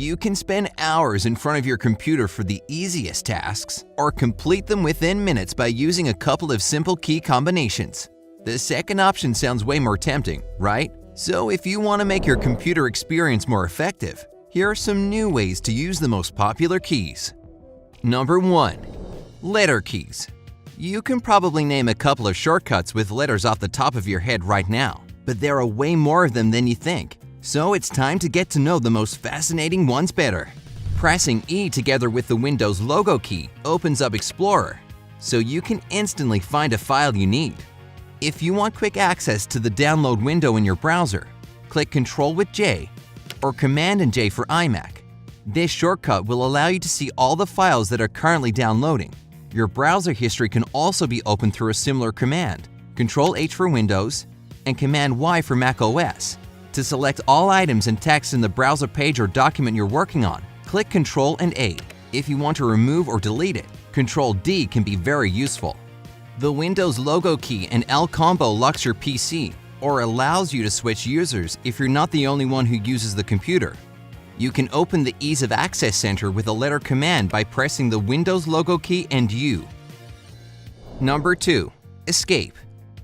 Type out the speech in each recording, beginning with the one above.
You can spend hours in front of your computer for the easiest tasks, or complete them within minutes by using a couple of simple key combinations. The second option sounds way more tempting, right? So if you want to make your computer experience more effective, here are some new ways to use the most popular keys. Number 1. Letter keys. You can probably name a couple of shortcuts with letters off the top of your head right now, but there are way more of them than you think. So it's time to get to know the most fascinating ones better. Pressing E together with the Windows logo key opens up Explorer, so you can instantly find a file you need. If you want quick access to the download window in your browser, click Ctrl with J or Command and J for iMac. This shortcut will allow you to see all the files that are currently downloading. Your browser history can also be opened through a similar command, Ctrl H for Windows and Command Y for Mac OS. To select all items and text in the browser page or document you're working on, click Ctrl and A. If you want to remove or delete it, Ctrl D can be very useful. The Windows logo key and L combo locks your PC or allows you to switch users if you're not the only one who uses the computer. You can open the Ease of Access Center with a letter command by pressing the Windows logo key and U. Number 2. Escape.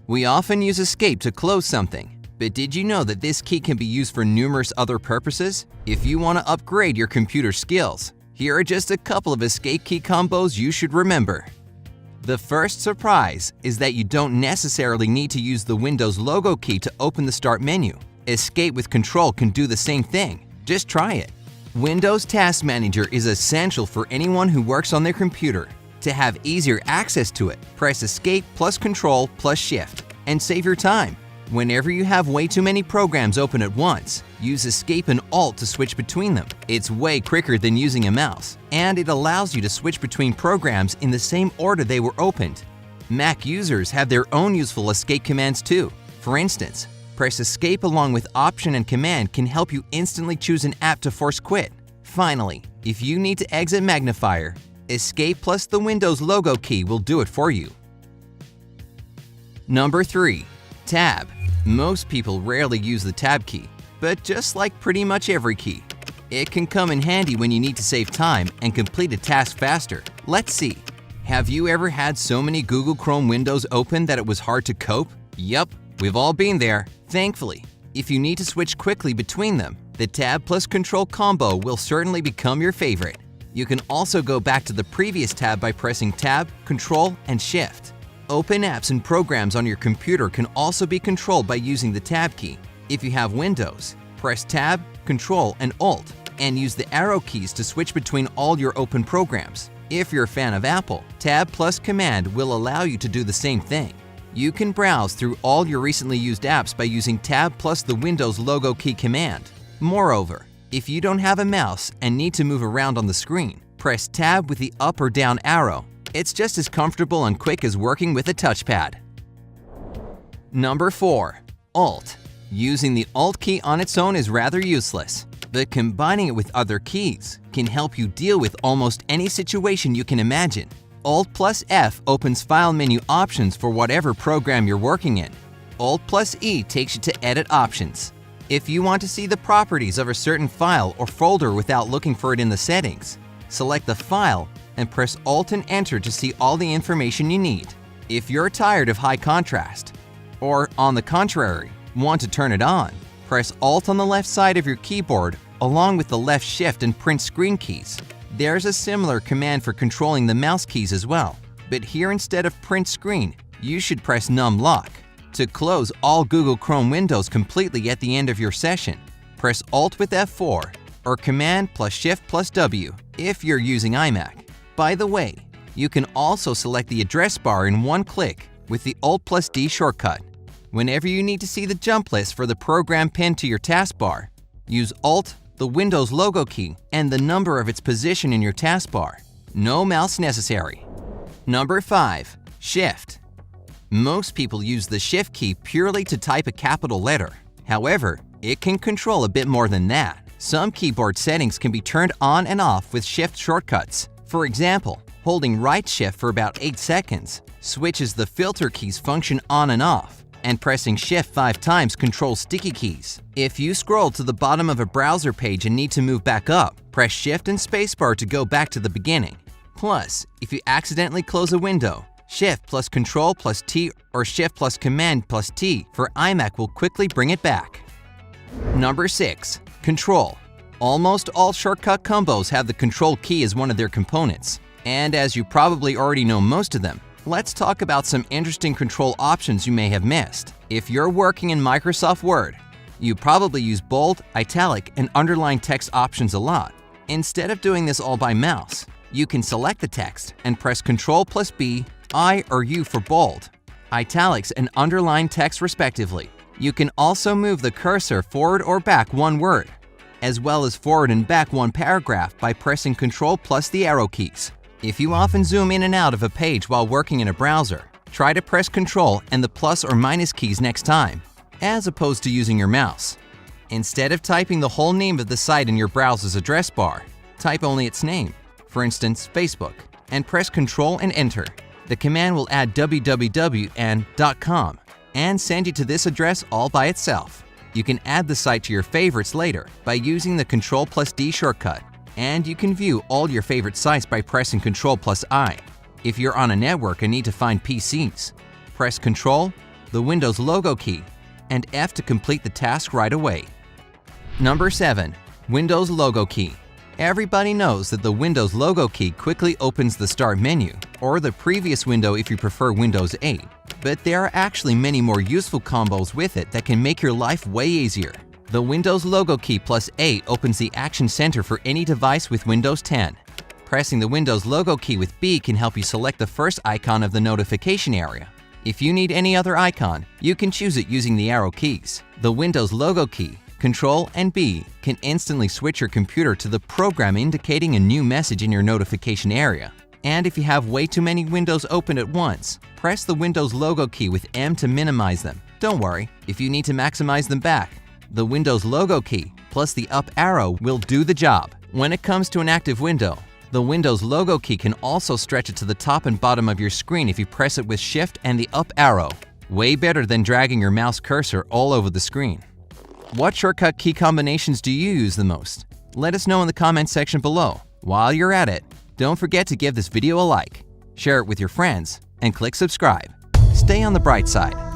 We often use Escape to close something. But did you know that this key can be used for numerous other purposes? If you want to upgrade your computer skills, here are just a couple of escape key combos you should remember. The first surprise is that you don't necessarily need to use the Windows logo key to open the Start menu. Escape with Control can do the same thing. Just try it. Windows Task Manager is essential for anyone who works on their computer. To have easier access to it, press Escape plus Control plus Shift and save your time. Whenever you have way too many programs open at once, use Escape and Alt to switch between them. It's way quicker than using a mouse, and it allows you to switch between programs in the same order they were opened. Mac users have their own useful escape commands too. For instance, press Escape along with Option and Command can help you instantly choose an app to force quit. Finally, if you need to exit Magnifier, Escape plus the Windows logo key will do it for you. Number 3. Tab. Most people rarely use the Tab key, but just like pretty much every key, it can come in handy when you need to save time and complete a task faster. Let's see. Have you ever had so many Google Chrome windows open that it was hard to cope? Yup, we've all been there. Thankfully, if you need to switch quickly between them, the Tab plus Control combo will certainly become your favorite. You can also go back to the previous tab by pressing Tab, Control, and Shift. Open apps and programs on your computer can also be controlled by using the Tab key. If you have Windows, press Tab, Control, and Alt, and use the arrow keys to switch between all your open programs. If you're a fan of Apple, Tab plus Command will allow you to do the same thing. You can browse through all your recently used apps by using Tab plus the Windows logo key command. Moreover, if you don't have a mouse and need to move around on the screen, press Tab with the up or down arrow. It's just as comfortable and quick as working with a touchpad. Number 4. Alt. Using the Alt key on its own is rather useless, but combining it with other keys can help you deal with almost any situation you can imagine. Alt plus F opens file menu options for whatever program you're working in. Alt plus E takes you to edit options. If you want to see the properties of a certain file or folder without looking for it in the settings, select the file and press Alt and Enter to see all the information you need. If you're tired of high contrast, or on the contrary, want to turn it on, press Alt on the left side of your keyboard along with the left Shift and Print Screen keys. There's a similar command for controlling the mouse keys as well, but here instead of Print Screen, you should press Num Lock. To close all Google Chrome windows completely at the end of your session, press Alt with F4 or Command plus Shift plus W if you're using iMac. By the way, you can also select the address bar in one click with the Alt plus D shortcut. Whenever you need to see the jump list for the program pinned to your taskbar, use Alt, the Windows logo key, and the number of its position in your taskbar. No mouse necessary. Number 5. Shift. Most people use the Shift key purely to type a capital letter. However, it can control a bit more than that. Some keyboard settings can be turned on and off with Shift shortcuts. For example, holding right Shift for about 8 seconds switches the filter key's function on and off, and pressing Shift 5 times controls sticky keys. If you scroll to the bottom of a browser page and need to move back up, press Shift and Spacebar to go back to the beginning. Plus, if you accidentally close a window, Shift plus Control plus T or Shift plus Command plus T for iMac will quickly bring it back. Number 6. Control. Almost all shortcut combos have the Control key as one of their components. And as you probably already know most of them, let's talk about some interesting control options you may have missed. If you're working in Microsoft Word, you probably use bold, italic, and underline text options a lot. Instead of doing this all by mouse, you can select the text and press Ctrl plus B, I or U for bold, italics, and underline text respectively. You can also move the cursor forward or back one word, as well as forward and back one paragraph by pressing Ctrl plus the arrow keys. If you often zoom in and out of a page while working in a browser, try to press Ctrl and the plus or minus keys next time, as opposed to using your mouse. Instead of typing the whole name of the site in your browser's address bar, type only its name, for instance, Facebook, and press Ctrl and Enter. The command will add www and .com and send you to this address all by itself. You can add the site to your favorites later by using the Ctrl plus D shortcut. And you can view all your favorite sites by pressing Ctrl plus I. If you're on a network and need to find PCs, press Ctrl, the Windows logo key, and F to complete the task right away. Number 7. Windows logo key. Everybody knows that the Windows logo key quickly opens the Start menu, or the previous window if you prefer Windows 8. But there are actually many more useful combos with it that can make your life way easier. The Windows logo key plus A opens the Action Center for any device with Windows 10. Pressing the Windows logo key with B can help you select the first icon of the notification area. If you need any other icon, you can choose it using the arrow keys. The Windows logo key, Control and B can instantly switch your computer to the program indicating a new message in your notification area. And if you have way too many windows open at once, press the Windows logo key with M to minimize them. Don't worry, if you need to maximize them back, the Windows logo key plus the up arrow will do the job. When it comes to an active window, the Windows logo key can also stretch it to the top and bottom of your screen if you press it with Shift and the up arrow. Way better than dragging your mouse cursor all over the screen. What shortcut key combinations do you use the most? Let us know in the comments section below. While you're at it, don't forget to give this video a like, share it with your friends, and click subscribe. Stay on the bright side.